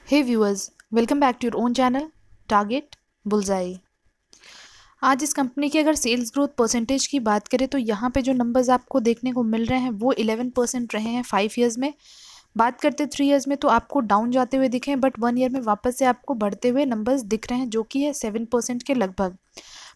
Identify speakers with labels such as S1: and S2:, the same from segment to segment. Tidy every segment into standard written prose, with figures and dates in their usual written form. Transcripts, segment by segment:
S1: Hey viewers, welcome back to your own channel target bullseye. आज इस company की अगर सेल्स ग्रोथ परसेंटेज की बात करें तो यहाँ पे जो नंबर्स आपको देखने को मिल रहे हैं वो 11% रहे हैं 5 ईयर्स में। बात करते 3 ईयर्स में तो आपको डाउन जाते हुए दिखे हैं, बट 1 ईयर में वापस से आपको बढ़ते हुए नंबर्स दिख रहे हैं जो कि है 7% के लगभग।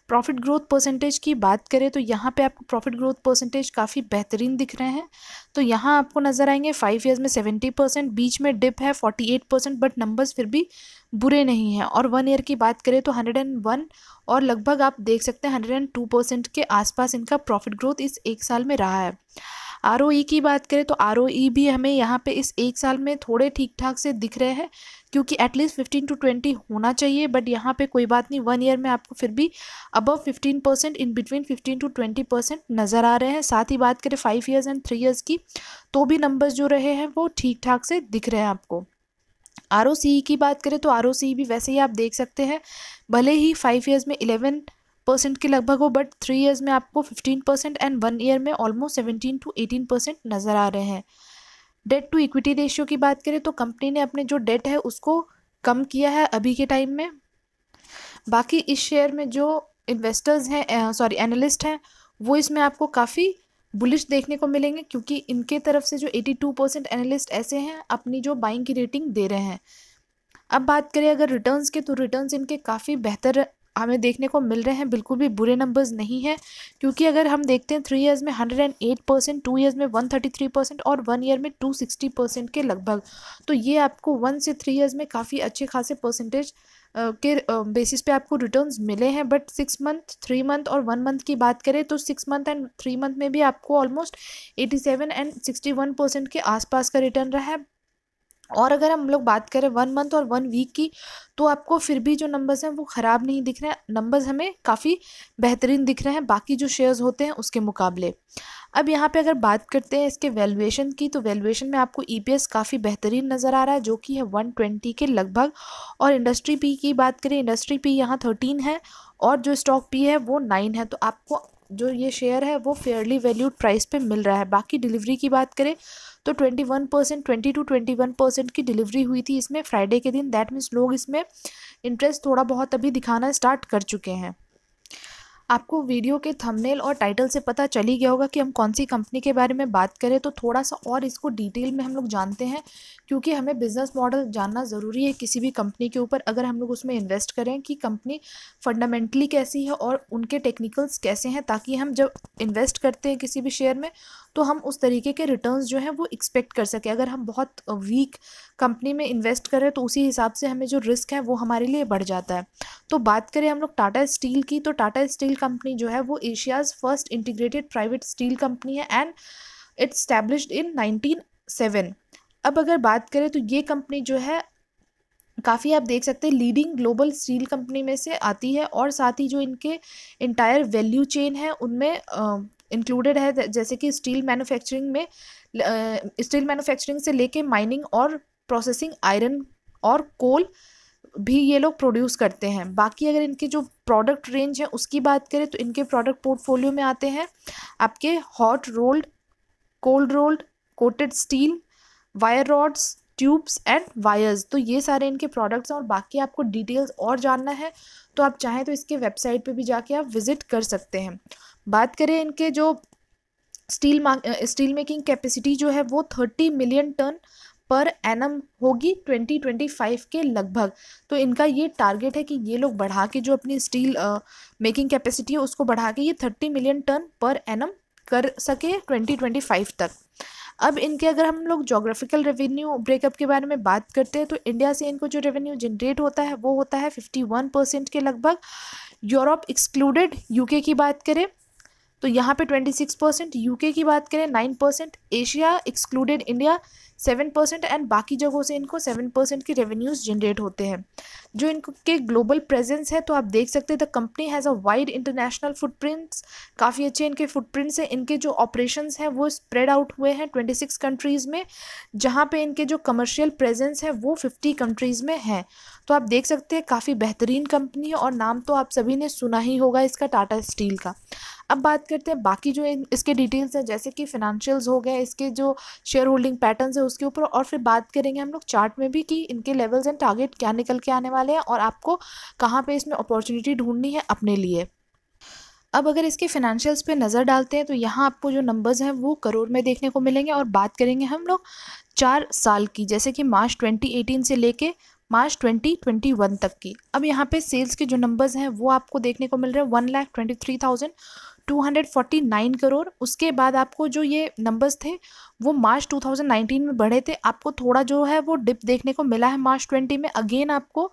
S1: प्रॉफिट ग्रोथ परसेंटेज की बात करें तो यहाँ पे आपको प्रॉफिट ग्रोथ परसेंटेज काफ़ी बेहतरीन दिख रहे हैं। तो यहाँ आपको नज़र आएंगे 5 ईयर्स में 70%, बीच में डिप है 48%, बट नंबर्स फिर भी बुरे नहीं हैं। और 1 ईयर की बात करें तो 101 और लगभग आप देख सकते हैं 102% के आसपास इनका प्रॉफिट ग्रोथ इस एक साल में रहा है। आरओई की बात करें तो आरओई भी हमें यहाँ पे इस एक साल में थोड़े ठीक ठाक से दिख रहे हैं, क्योंकि एटलीस्ट 15 to 20 होना चाहिए, बट यहाँ पे कोई बात नहीं, 1 ईयर में आपको फिर भी अबव 15%, इन बिटवीन 15 to 20% नज़र आ रहे हैं। साथ ही बात करें 5 ईयर्स एंड 3 ईयर्स की तो भी नंबर्स जो रहे हैं वो ठीक ठाक से दिख रहे हैं आपको। आरओसीई की बात करें तो आरओसीई भी वैसे ही आप देख सकते हैं, भले ही 5 ईयर्स में 11% के लगभग हो, बट 3 ईयर्स में आपको 15% एंड 1 ईयर में ऑलमोस्ट 17 to 18% नज़र आ रहे हैं। डेट टू इक्विटी रेशियो की बात करें तो कंपनी ने अपने जो डेट है उसको कम किया है अभी के टाइम में। बाकी इस शेयर में जो इन्वेस्टर्स हैं, एनालिस्ट हैं, वो इसमें आपको काफ़ी बुलिश देखने को मिलेंगे, क्योंकि इनके तरफ से जो 82% एनालिस्ट ऐसे हैं अपनी जो बाइंग की रेटिंग दे रहे हैं। अब बात करें अगर रिटर्न्स के, तो रिटर्न्स इनके काफ़ी बेहतर हमें देखने को मिल रहे हैं, बिल्कुल भी बुरे नंबर्स नहीं है। क्योंकि अगर हम देखते हैं 3 ईयर्स में 108%, 2 ईयर्स में 133% और 1 ईयर में 260% के लगभग। तो ये आपको 1 से 3 ईयर्स में काफ़ी अच्छे खासे परसेंटेज के बेसिस पे आपको रिटर्न्स मिले हैं। बट 6 मंथ, 3 मंथ और 1 मंथ की बात करें तो 6 मंथ एंड 3 मंथ में भी आपको ऑलमोस्ट 87 एंड 61% के आसपास का रिटर्न रहा है। और अगर हम लोग बात करें 1 मंथ और 1 वीक की, तो आपको फिर भी जो नंबर्स हैं वो ख़राब नहीं दिख रहे हैं, नंबर्स हमें काफ़ी बेहतरीन दिख रहे हैं बाकी जो शेयर्स होते हैं उसके मुकाबले। अब यहाँ पे अगर बात करते हैं इसके वैल्यूएशन की, तो वैल्यूएशन में आपको ईपीएस काफ़ी बेहतरीन नज़र आ रहा है जो कि है 120 के लगभग। और इंडस्ट्री पी की बात करें, इंडस्ट्री पी यहाँ 13 है और जो स्टॉक पी है वो 9 है। तो आपको जो ये शेयर है वो फेयरली वैल्यूड प्राइस पे मिल रहा है। बाकी डिलीवरी की बात करें तो 21%, 20 to 21% की डिलीवरी हुई थी इसमें फ्राइडे के दिन। दैट मीन्स लोग इसमें इंटरेस्ट थोड़ा बहुत अभी दिखाना स्टार्ट कर चुके हैं। आपको वीडियो के थंबनेल और टाइटल से पता चल ही गया होगा कि हम कौन सी कंपनी के बारे में बात करें, तो थोड़ा सा और इसको डिटेल में हम लोग जानते हैं, क्योंकि हमें बिजनेस मॉडल जानना ज़रूरी है किसी भी कंपनी के ऊपर, अगर हम लोग उसमें इन्वेस्ट करें कि कंपनी फंडामेंटली कैसी है और उनके टेक्निकल्स कैसे हैं, ताकि हम जब इन्वेस्ट करते हैं किसी भी शेयर में तो हम उस तरीके के रिटर्न्स जो हैं वो एक्सपेक्ट कर सकें। अगर हम बहुत वीक कंपनी में इन्वेस्ट करें तो उसी हिसाब से हमें जो रिस्क है वो हमारे लिए बढ़ जाता है। तो बात करें हम लोग टाटा स्टील की, तो टाटा स्टील कंपनी जो है वो Asia's first integrated private steel company है एंड इट्स स्टैब्लिश्ड इन 1907। अब अगर बात करें तो ये कंपनी जो है काफ़ी आप देख सकते हैं लीडिंग ग्लोबल स्टील कंपनी में से आती है, और साथ ही जो इनके इंटायर वैल्यू चेन है उनमें इंक्लूडेड है, जैसे कि स्टील मैन्युफैक्चरिंग से लेके माइनिंग और प्रोसेसिंग, आयरन और कोल भी ये लोग प्रोड्यूस करते हैं। बाकी अगर इनके जो प्रोडक्ट रेंज है उसकी बात करें तो इनके प्रोडक्ट पोर्टफोलियो में आते हैं आपके hot rolled, cold rolled, coated steel, wire rods, tubes and wires. तो ये सारे इनके प्रोडक्ट्स हैं, और बाकी आपको डिटेल्स और जानना है तो आप चाहें तो इसके वेबसाइट पे भी जाके आप विजिट कर सकते हैं। बात करें इनके जो स्टील मेकिंग कैपेसिटी जो है वो 30 मिलियन टन पर एनम होगी 2025 के लगभग। तो इनका ये टारगेट है कि ये लोग बढ़ा के जो अपनी स्टील मेकिंग कैपेसिटी है उसको बढ़ा के ये 30 मिलियन टन पर एनम कर सके 2025 तक। अब इनके अगर हम लोग जोग्राफिकल रेवेन्यू ब्रेकअप के बारे में बात करते हैं तो इंडिया से इनको जो रेवेन्यू जनरेट होता है वो होता है 51% के लगभग। यूरोप एक्सक्लूडेड यूके की बात करें तो यहाँ पे 26%, यूके की बात करें 9%, एशिया एक्सक्लूडेड इंडिया 7% एंड बाकी जगहों से इनको 7% के रेवेन्यूज़ जनरेट होते हैं। जो इनके ग्लोबल प्रेजेंस है तो आप देख सकते हैं the company has a wide international footprints, काफ़ी अच्छे इनके फुटप्रिंट्स हैं। इनके जो ऑपरेशंस हैं वो स्प्रेड आउट हुए हैं 26 कंट्रीज़ में, जहाँ पे इनके जो कमर्शियल प्रेजेंस है वो 50 कंट्रीज़ में है। तो आप देख सकते हैं काफ़ी बेहतरीन कंपनी है, और नाम तो आप सभी ने सुना ही होगा इसका, टाटा स्टील का। अब बात करते हैं बाकी जो इसके डिटेल्स हैं, जैसे कि फिनेंशियल्स हो गए, इसके जो शेयर होल्डिंग पैटर्न्स है उसके ऊपर, और फिर बात करेंगे हम लोग चार्ट में भी कि इनके लेवल्स एंड टारगेट क्या निकल के आने वाले हैं और आपको कहाँ पे इसमें अपॉर्चुनिटी ढूंढनी है अपने लिए। अब अगर इसके फिनेंशियल्स पे नज़र डालते हैं तो यहाँ आपको जो नंबर्स हैं वो करोड़ में देखने को मिलेंगे, और बात करेंगे हम लोग 4 साल की, जैसे कि मार्च 2018 से लेके मार्च 2021 तक की। अब यहाँ पे सेल्स के जो नंबर्स हैं वो आपको देखने को मिल रहे हैं 1,23,249 करोड़। उसके बाद आपको जो ये नंबर्स थे वो मार्च 2019 में बढ़े थे, आपको थोड़ा जो है वो डिप देखने को मिला है मार्च 20 में। अगेन आपको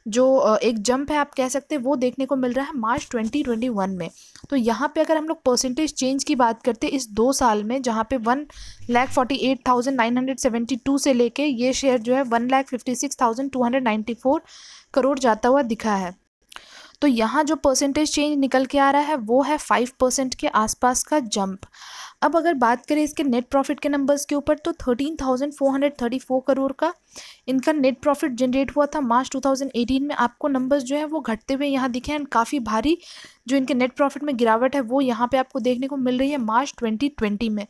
S1: जो एक जंप है आप कह सकते हैं वो देखने को मिल रहा है मार्च 2021 में। तो यहाँ पे अगर हम लोग परसेंटेज चेंज की बात करते हैं इस 2 साल में, जहाँ पे 1,48,972 से लेके ये शेयर जो है 1,56,294 करोड़ जाता हुआ दिखा है। तो यहाँ जो परसेंटेज चेंज निकल के आ रहा है वो है 5% के आसपास का जंप। अब अगर बात करें इसके नेट प्रॉफिट के नंबर्स के ऊपर तो 13,434 करोड़ का इनका नेट प्रॉफिट जनरेट हुआ था मार्च 2018 में। आपको नंबर्स जो है वो घटते हुए यहाँ दिखे हैं, काफ़ी भारी जो इनके नेट प्रॉफिट में गिरावट है वो यहाँ पे आपको देखने को मिल रही है मार्च 2020 में।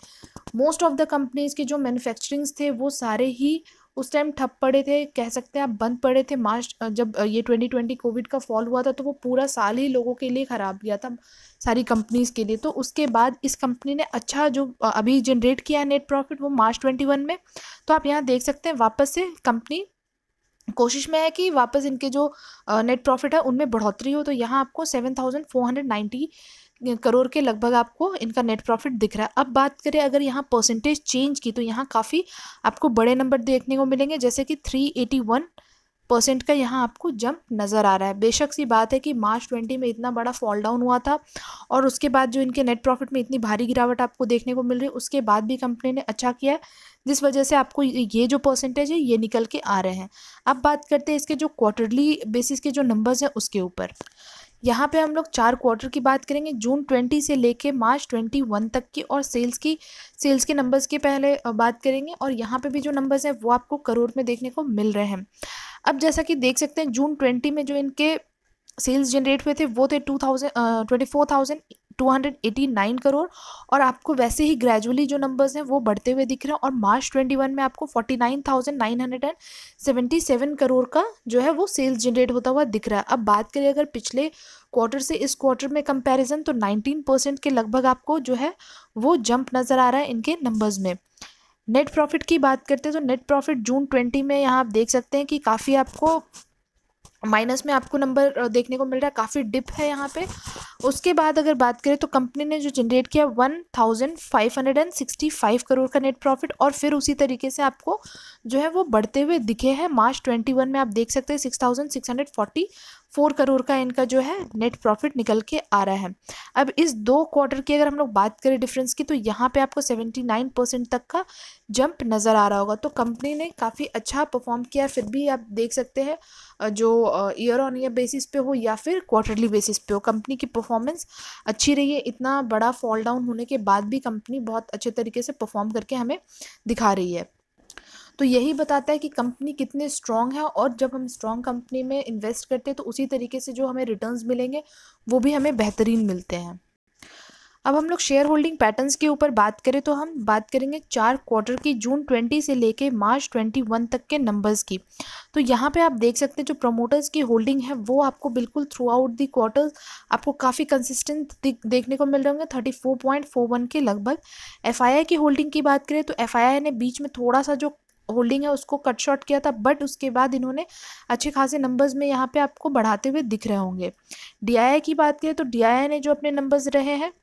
S1: मोस्ट ऑफ द कंपनीज के जो मैन्युफैक्चरिंग्स थे वो सारे ही उस टाइम ठप पड़े थे, कह सकते हैं आप बंद पड़े थे। मार्च जब ये 2020 कोविड का फॉल हुआ था तो वो पूरा साल ही लोगों के लिए ख़राब गया था, सारी कंपनीज़ के लिए। तो उसके बाद इस कंपनी ने अच्छा जो अभी जनरेट किया है नेट प्रॉफिट वो मार्च 21 में। तो आप यहाँ देख सकते हैं वापस से कंपनी कोशिश में है कि वापस इनके जो नेट प्रॉफिट है उनमें बढ़ोतरी हो। तो यहाँ आपको 7,490 करोड़ के लगभग आपको इनका नेट प्रॉफिट दिख रहा है। अब बात करें अगर यहाँ परसेंटेज चेंज की तो यहाँ काफ़ी आपको बड़े नंबर देखने को मिलेंगे, जैसे कि 381% का यहाँ आपको जंप नज़र आ रहा है। बेशक सी बात है कि मार्च 20 में इतना बड़ा फॉल डाउन हुआ था और उसके बाद जो इनके नेट प्रॉफिट में इतनी भारी गिरावट आपको देखने को मिल रही है, उसके बाद भी कंपनी ने अच्छा किया है, जिस वजह से आपको ये जो परसेंटेज है ये निकल के आ रहे हैं। अब बात करते हैं इसके जो क्वार्टरली बेसिस के जो नंबर्स हैं उसके ऊपर। यहाँ पे हम लोग 4 क्वार्टर की बात करेंगे, जून 20 से लेके मार्च 21 तक की, और सेल्स के नंबर्स की पहले बात करेंगे, और यहाँ पे भी जो नंबर्स हैं वो आपको करोड़ में देखने को मिल रहे हैं। अब जैसा कि देख सकते हैं जून 20 में जो इनके सेल्स जनरेट हुए थे वो थे 24,289 करोड़, और आपको वैसे ही ग्रेजुअली जो नंबर्स हैं वो बढ़ते हुए दिख रहे हैं, और मार्च 21 में आपको 49,977 करोड़ का जो है वो सेल्स जनरेट होता हुआ दिख रहा है। अब बात करें अगर पिछले क्वार्टर से इस क्वार्टर में कंपैरिजन तो 19% के लगभग आपको जो है वो जंप नज़र आ रहा है इनके नंबर्स में। नेट प्रॉफिट की बात करते हैं तो नेट प्रॉफिट जून 20 में यहाँ आप देख सकते हैं कि काफ़ी आपको माइनस में आपको नंबर देखने को मिल रहा है, काफ़ी डिप है यहाँ पे। उसके बाद अगर बात करें तो कंपनी ने जो जनरेट किया 1,565 करोड़ का नेट प्रॉफिट, और फिर उसी तरीके से आपको जो है वो बढ़ते हुए दिखे हैं। मार्च 21 में आप देख सकते हैं 6,644 करोड़ का इनका जो है नेट प्रॉफिट निकल के आ रहा है। अब इस 2 क्वार्टर की अगर हम लोग बात करें डिफरेंस की तो यहाँ पे आपको 79% तक का जंप नज़र आ रहा होगा। तो कंपनी ने काफ़ी अच्छा परफॉर्म किया, फिर भी आप देख सकते हैं जो ईयर ऑन ईयर बेसिस पे हो या फिर क्वार्टरली बेसिस पे हो, कंपनी की परफॉर्मेंस अच्छी रही है। इतना बड़ा फॉल डाउन होने के बाद भी कंपनी बहुत अच्छे तरीके से परफॉर्म करके हमें दिखा रही है। तो यही बताता है कि कंपनी कितने स्ट्रॉन्ग है, और जब हम स्ट्रॉन्ग कंपनी में इन्वेस्ट करते हैं तो उसी तरीके से जो हमें रिटर्न्स मिलेंगे वो भी हमें बेहतरीन मिलते हैं। अब हम लोग शेयर होल्डिंग पैटर्न्स के ऊपर बात करें तो हम बात करेंगे 4 क्वार्टर की, जून 20 से लेके मार्च 21 तक के नंबर्स की। तो यहाँ पे आप देख सकते हैं जो प्रमोटर्स की होल्डिंग है वो आपको बिल्कुल थ्रू आउट दी क्वार्टर्स आपको काफ़ी कंसिस्टेंट देखने को मिल रहे होंगे, 34.41 के लगभग। एफआईआई की होल्डिंग की बात करें तो एफआईआई ने बीच में थोड़ा सा जो होल्डिंग है उसको कट शॉर्ट किया था, बट उसके बाद इन्होंने अच्छे खासे नंबर्स में यहाँ पे आपको बढ़ाते हुए दिख रहे होंगे। डीआईआई की बात करें तो डीआईआई ने जो अपने नंबर्स रहे हैं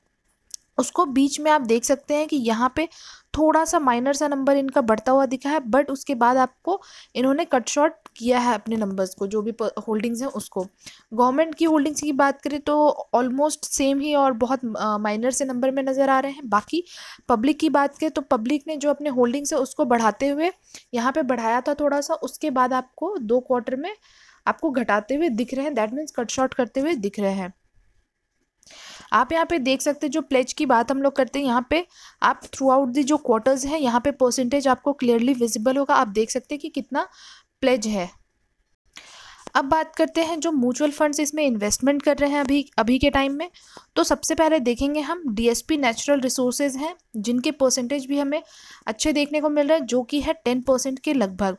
S1: उसको बीच में आप देख सकते हैं कि यहाँ पे थोड़ा सा माइनर सा नंबर इनका बढ़ता हुआ दिखा है, बट उसके बाद आपको इन्होंने कट शॉर्ट किया है अपने नंबर्स को, जो भी होल्डिंग्स हैं उसको। गवर्नमेंट की होल्डिंग्स की बात करें तो ऑलमोस्ट सेम ही और बहुत माइनर से नंबर में नज़र आ रहे हैं। बाकी पब्लिक की बात करें तो पब्लिक ने जो अपने होल्डिंग्स है उसको बढ़ाते हुए यहाँ पे बढ़ाया था थोड़ा सा, उसके बाद आपको 2 क्वार्टर में आपको घटाते हुए दिख रहे हैं, दैट मीन्स कट शॉर्ट करते हुए दिख रहे हैं। आप यहाँ पे देख सकते हैं जो प्लेज की बात हम लोग करते हैं, यहाँ पे आप थ्रू आउट दी जो क्वार्टर्स हैं यहाँ पे परसेंटेज आपको क्लियरली विजिबल होगा, आप देख सकते हैं कि कितना प्लेज है। अब बात करते हैं जो म्यूचुअल फंड्स इसमें इन्वेस्टमेंट कर रहे हैं अभी के टाइम में। तो सबसे पहले देखेंगे हम डीएसपी नेचुरल रिसोर्सेज हैं, जिनके परसेंटेज भी हमें अच्छे देखने को मिल रहे हैं, जो कि है 10% के लगभग।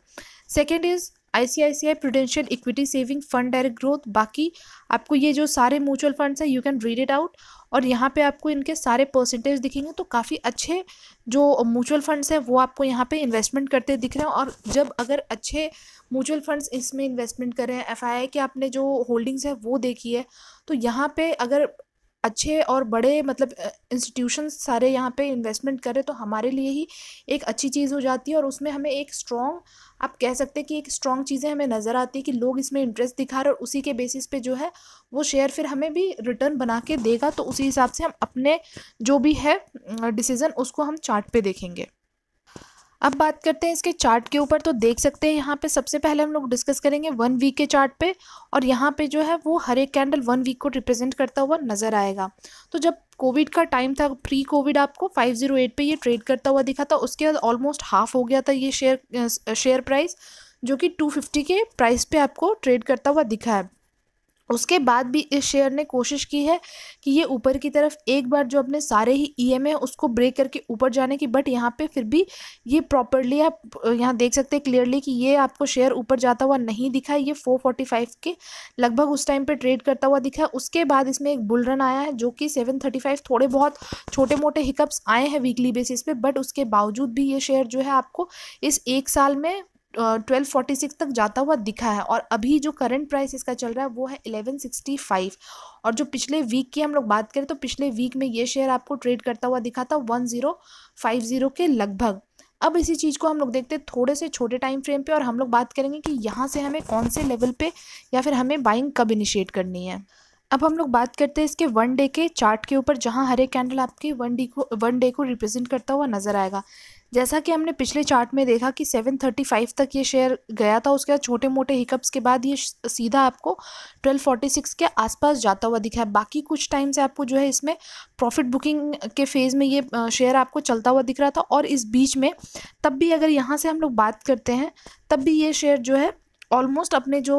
S1: Second is ICICI prudential equity saving fund direct growth. बाकी आपको ये जो सारे म्यूचुअल फंड्स हैं, you can read it out, और यहाँ पे आपको इनके सारे परसेंटेज दिखेंगे। तो काफ़ी अच्छे जो म्यूचुअल फंड्स हैं वो आपको यहाँ पे इन्वेस्टमेंट करते दिख रहे हैं। और जब अगर अच्छे म्यूचुअल फंड्स इसमें इन्वेस्टमेंट कर रहे हैं, एफआईआई के आपने जो होल्डिंग्स है वो देखी है, तो यहाँ पे अगर अच्छे और बड़े मतलब इंस्टीट्यूशंस सारे यहाँ पे इन्वेस्टमेंट करें तो हमारे लिए ही एक अच्छी चीज़ हो जाती है। और उसमें हमें एक स्ट्रॉन्ग, आप कह सकते हैं कि एक स्ट्रॉन्ग चीज़ें हमें नज़र आती है कि लोग इसमें इंटरेस्ट दिखा रहे हैं, और उसी के बेसिस पे जो है वो शेयर फिर हमें भी रिटर्न बना के देगा। तो उसी हिसाब से हम अपने जो भी है डिसीज़न उसको हम चार्ट पे देखेंगे। अब बात करते हैं इसके चार्ट के ऊपर। तो देख सकते हैं यहाँ पे सबसे पहले हम लोग डिस्कस करेंगे 1 वीक के चार्ट पे, और यहाँ पे जो है वो हर एक कैंडल 1 वीक को रिप्रेजेंट करता हुआ नजर आएगा। तो जब कोविड का टाइम था, प्री कोविड, आपको 508 पे ये ट्रेड करता हुआ दिखा था। उसके बाद ऑलमोस्ट हाफ हो गया था ये शेयर प्राइस, जो कि 250 के प्राइस पे आपको ट्रेड करता हुआ दिखा है। उसके बाद भी इस शेयर ने कोशिश की है कि ये ऊपर की तरफ एक बार जो अपने सारे ही ईएमए उसको ब्रेक करके ऊपर जाने की, बट यहाँ पे फिर भी ये प्रॉपरली आप यहाँ देख सकते हैं क्लियरली कि ये आपको शेयर ऊपर जाता हुआ नहीं दिखा है। ये 445 के लगभग उस टाइम पे ट्रेड करता हुआ दिखा है। उसके बाद इसमें एक बुल रन आया है जो कि 735, थोड़े बहुत छोटे मोटे हिकअप्स आए हैं वीकली बेसिस पे, बट उसके बावजूद भी ये शेयर जो है आपको इस एक साल में 1246 तक जाता हुआ दिखा है। और अभी जो करंट प्राइस इसका चल रहा है वो है 1165। और जो पिछले वीक की हम लोग बात करें तो पिछले वीक में ये शेयर आपको ट्रेड करता हुआ दिखा था 1050 के लगभग। अब इसी चीज़ को हम लोग देखते हैं थोड़े से छोटे टाइम फ्रेम पे, और हम लोग बात करेंगे कि यहाँ से हमें कौन से लेवल पे या फिर हमें बाइंग कब इनिशिएट करनी है। अब हम लोग बात करते हैं इसके 1 डे के चार्ट के ऊपर, जहाँ हर एक कैंडल आपके 1 डे को रिप्रेजेंट करता हुआ नजर आएगा। जैसा कि हमने पिछले चार्ट में देखा कि 735 तक ये शेयर गया था, उसके बाद छोटे मोटे हिकअप्स के बाद ये सीधा आपको 1246 के आसपास जाता हुआ दिखा है। बाकी कुछ टाइम से आपको जो है इसमें प्रॉफिट बुकिंग के फेज़ में ये शेयर आपको चलता हुआ दिख रहा था। और इस बीच में तब भी अगर यहाँ से हम लोग बात करते हैं, तब भी ये शेयर जो है ऑलमोस्ट अपने जो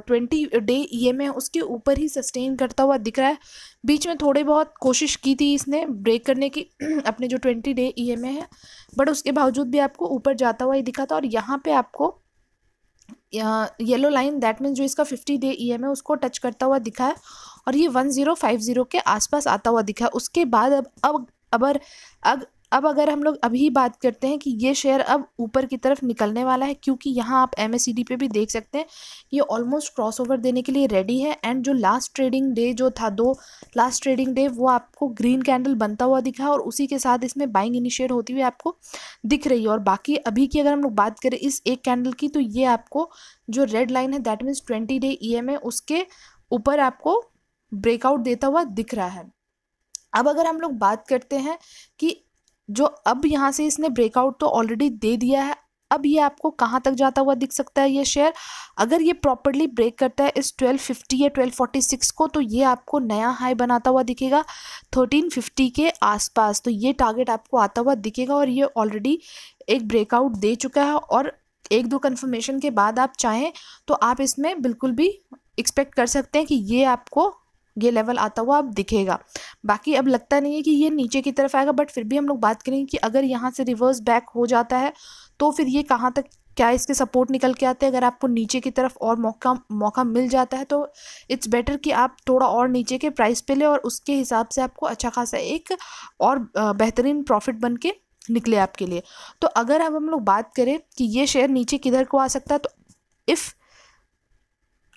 S1: 20 डे ईएमए है उसके ऊपर ही सस्टेन करता हुआ दिख रहा है। बीच में थोड़ी बहुत कोशिश की थी इसने ब्रेक करने की अपने जो 20 डे ईएमए है, बट उसके बावजूद भी आपको ऊपर जाता हुआ ही दिखा था। और यहाँ पे आपको येलो लाइन, दैट मीन्स जो इसका 50 डे ईएमए उसको टच करता हुआ दिखा है, और ये 1050 के आसपास आता हुआ दिखा है। उसके बाद अब अगर हम लोग अभी बात करते हैं कि ये शेयर अब ऊपर की तरफ निकलने वाला है, क्योंकि यहाँ आप MACD पे भी देख सकते हैं ये ऑलमोस्ट क्रॉसओवर देने के लिए रेडी है। एंड जो लास्ट ट्रेडिंग डे जो था, 2 लास्ट ट्रेडिंग डे, वो आपको ग्रीन कैंडल बनता हुआ दिखा है, और उसी के साथ इसमें बाइंग इनिशिएट होती हुई आपको दिख रही है। और बाकी अभी की अगर हम लोग बात करें इस एक कैंडल की, तो ये आपको जो रेड लाइन है, दैट मीन्स 20 डे ईएमए, उसके ऊपर आपको ब्रेकआउट देता हुआ दिख रहा है। अब अगर हम लोग बात करते हैं कि जो अब यहाँ से इसने ब्रेकआउट तो ऑलरेडी दे दिया है, अब ये आपको कहाँ तक जाता हुआ दिख सकता है ये शेयर, अगर ये प्रॉपरली ब्रेक करता है इस 1250 या 1246 को, तो ये आपको नया हाई बनाता हुआ दिखेगा 1350 के आसपास। तो ये टारगेट आपको आता हुआ दिखेगा, और ये ऑलरेडी एक ब्रेकआउट दे चुका है। और 1-2 कन्फर्मेशन के बाद आप चाहें तो आप इसमें बिल्कुल भी एक्सपेक्ट कर सकते हैं कि ये आपको ये लेवल आता हुआ अब दिखेगा। बाकी अब लगता नहीं है कि ये नीचे की तरफ आएगा, बट फिर भी हम लोग बात करेंगे कि अगर यहाँ से रिवर्स बैक हो जाता है तो फिर ये कहाँ तक, क्या इसके सपोर्ट निकल के आते हैं। अगर आपको नीचे की तरफ और मौका मिल जाता है तो इट्स बेटर कि आप थोड़ा और नीचे के प्राइस पे ले, और उसके हिसाब से आपको अच्छा खासा एक और बेहतरीन प्रॉफिट बन के निकले आपके लिए। तो अगर अब हम लोग बात करें कि ये शेयर नीचे किधर को आ सकता है, तो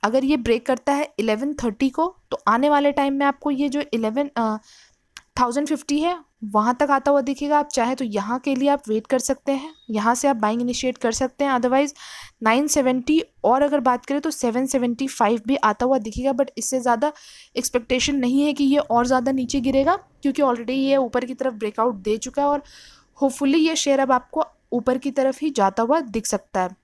S1: अगर ये ब्रेक करता है 1130 को, तो आने वाले टाइम में आपको ये जो 1050 है वहाँ तक आता हुआ दिखेगा। आप चाहे तो यहाँ के लिए आप वेट कर सकते हैं, यहाँ से आप बाइंग इनिशिएट कर सकते हैं। अदरवाइज 970, और अगर बात करें तो 775 भी आता हुआ दिखेगा, बट इससे ज़्यादा एक्सपेक्टेशन नहीं है कि ये और ज़्यादा नीचे गिरेगा, क्योंकि ऑलरेडी ये ऊपर की तरफ ब्रेकआउट दे चुका है, और होपफुली ये शेयर अब आपको ऊपर की तरफ ही जाता हुआ दिख सकता है।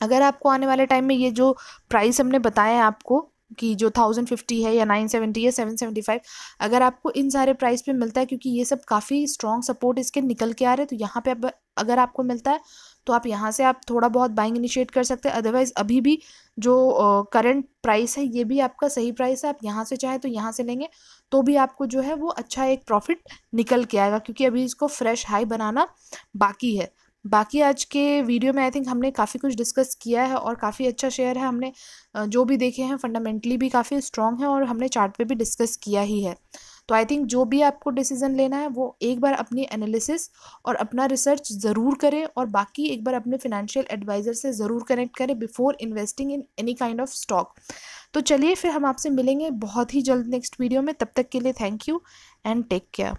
S1: अगर आपको आने वाले टाइम में ये जो प्राइस हमने बताया है आपको कि जो 1050 है या 970 या 775, अगर आपको इन सारे प्राइस पे मिलता है, क्योंकि ये सब काफ़ी स्ट्रॉन्ग सपोर्ट इसके निकल के आ रहे हैं, तो यहाँ पे अब अगर आपको मिलता है तो आप यहाँ से आप थोड़ा बहुत बाइंग इनिशिएट कर सकते हैं। अदरवाइज़ अभी भी जो करंट प्राइस है ये भी आपका सही प्राइस है, आप यहाँ से चाहे तो यहाँ से लेंगे तो भी आपको जो है वो अच्छा एक प्रॉफिट निकल के आएगा, क्योंकि अभी इसको फ्रेश हाई बनाना बाकी है। बाकी आज के वीडियो में आई थिंक हमने काफ़ी कुछ डिस्कस किया है और काफ़ी अच्छा शेयर है। हमने जो भी देखे हैं फंडामेंटली भी काफ़ी स्ट्रॉन्ग है और हमने चार्ट पे भी डिस्कस किया ही है। तो आई थिंक जो भी आपको डिसीजन लेना है वो एक बार अपनी एनालिसिस और अपना रिसर्च ज़रूर करें, और बाकी एक बार अपने फिनेंशियल एडवाइज़र से ज़रूर कनेक्ट करें before investing in any kind of stock. तो चलिए फिर हम आपसे मिलेंगे बहुत ही जल्द नेक्स्ट वीडियो में। तब तक के लिए thank you and take care.